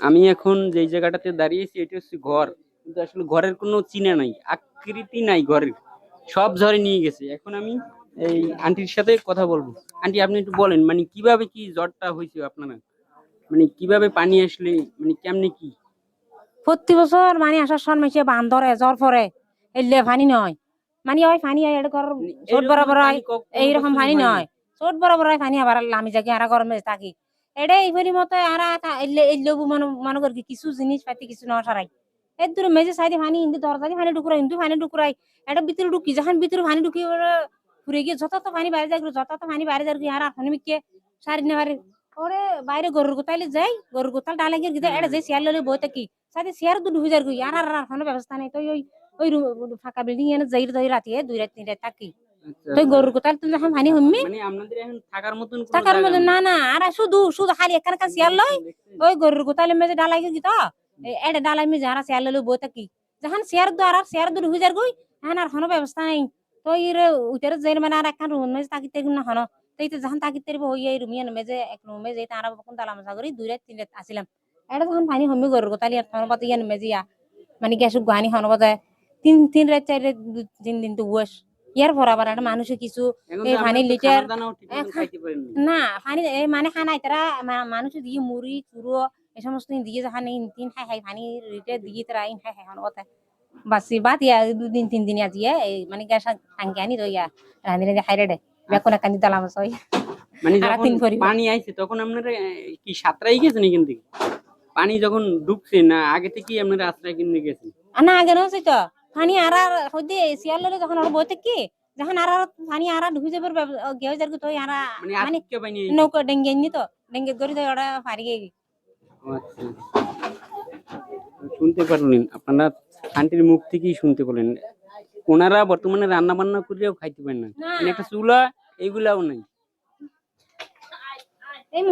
আমি এখন যেই জায়গাটাতে দাঁড়িয়েছি এটা হচ্ছে ঘর, কিন্তু আসলে ঘরের কোনো চিহ্ন নাই, আকৃতি নাই ঘরের, সব ঝড়ে নিয়ে গেছে। এখন আমি এই আন্টির সাথে কথা বলবো। আন্টি, আপনি একটু বলেন মানে কিভাবে কি ঝড়টা হয়েছে আপনারা, মানে কিভাবে পানি আসলে, মানে কেমনে কি? প্রতি বছর মানে আসার সময় সে বান ধরে জ্বর পরে এলে পানি নয়, মানে ওই পানি হয় এটা ঘর মানে চোট এইরকম বরাবর হয়, পানি কোনো এইরকম বছরই পানি হয় না। নয়, চোট বরাবর হয় পানি আবার আমি জায়গা আর গরমে থাকি এটা এইভাবে মতো আর এলে এলেবু মনে করি কিছু জিনিস পাতি কিছু না সারাই এর দূরে মেজে সাইডে পানি হিন্দু দরজারি পানি ঢুকুরাই হিন্দু পানি ঢুকুরাই এটা ভিতরে ঢুকি যখন ভিতরে পানি ঢুকি ঘুরে গিয়ে যত তো পানি বাইরে যায় যত তো পানি বাইরে যায় আর আপনি মিকে সারি নেবারে ওরে বাইরে গরুর গোতালে যাই গরুর গোতাল ডালে গিয়ে গিয়ে এটা যে শেয়ার ললে বইতে কি সাথে শেয়ার দুধ হয়ে যায় আর আর আর কোনো ব্যবস্থা নেই তো ওই ওই ফাঁকা বিল্ডিং এনে যাই ধরে রাতে 2 রাত 3 রাত থাকি আচ্ছা, তো গরুর গোতাল তুই যখন পানি হম্মি মানে আপনাদের এখন থাকার মতন কোনো টাকার জায়গা মধ্যে নেই? না না আর শুধু শুধু খালি এখানকার শেয়ার লয় ওই গরুর গোতালে মেজে ডালাই গিয়ে তো এটা ডালাই মেজে আর শেয়ার ললে বইতে কি যখন শেয়ার দ্বারা শেয়ার দুধ হয়ে যায় এখন আর কোনো ব্যবস্থা নেই তো এর উইটারে যাই মানে আর একখান রুম মেজে তাকিতে না হনো তাই তো যখন তাকিতে হই এই রুমিয়ে মেজে এক রুমে যাই তারা কোন তালা মশা করি 2 রাত 3 রাত আসিলাম এটা যখন পানি হমি গরুর গোতালি আর হনপত ইয়ান মেজিয়া মানে গ্যাস গানি হনপত 3 রাত 4 রাত 3 দিন তো বস ইয়ার পর আবার একটা মানুষে কিছু এখন এই তো পানি আপনারা তো লিটার খানা দানাও ঠিক মতন খাইতে পারেন না। না পানি এই মানে খানাই তারা মানুষ দিয়ে মুড়ি চুরো এই সমস্ত দিয়ে যখন তিন খাই খাই পানি লিটার দিয়ে তারা ইন খাই খাই হনপত বাসি বাদ ইয়া 2 দিন 3 দিন আজিয়া এই মানে গ্যাস টাঙ্কি আনি তো ইয়া রাঁধি রাঁধি খাই রে বেকন কান্দি তালাম সই মানে আর যখন 3 পরিবার পানি আইছে তখন আপনারা কি সাঁতরাই গেছেন এখান থেকে? পানি যখন ঢুকছে না আগে থেকেই আপনারা আশ্রয় কিনে গেছেন? না আগে নয় তো পানি আর আর হইতে শিয়াল ললে যখন আর বইতে কি যখন আর আর পানি আর ঢুকে যাবার গেও যার তো আর মানে মানে আটকে পানি নৌকা ডেঙ্গে নি তো ডেঙ্গে করে তো ওরা ফারি গেই আচ্ছা, শুনতে পারলেন আপনারা, আন্টির মুখ থেকেই শুনতে পেলেন ওনারা বর্তমানে রান্না বান্না করেও খাইতে পারেন না, না মানে একটা চুলা এইগুলাও নাই। এই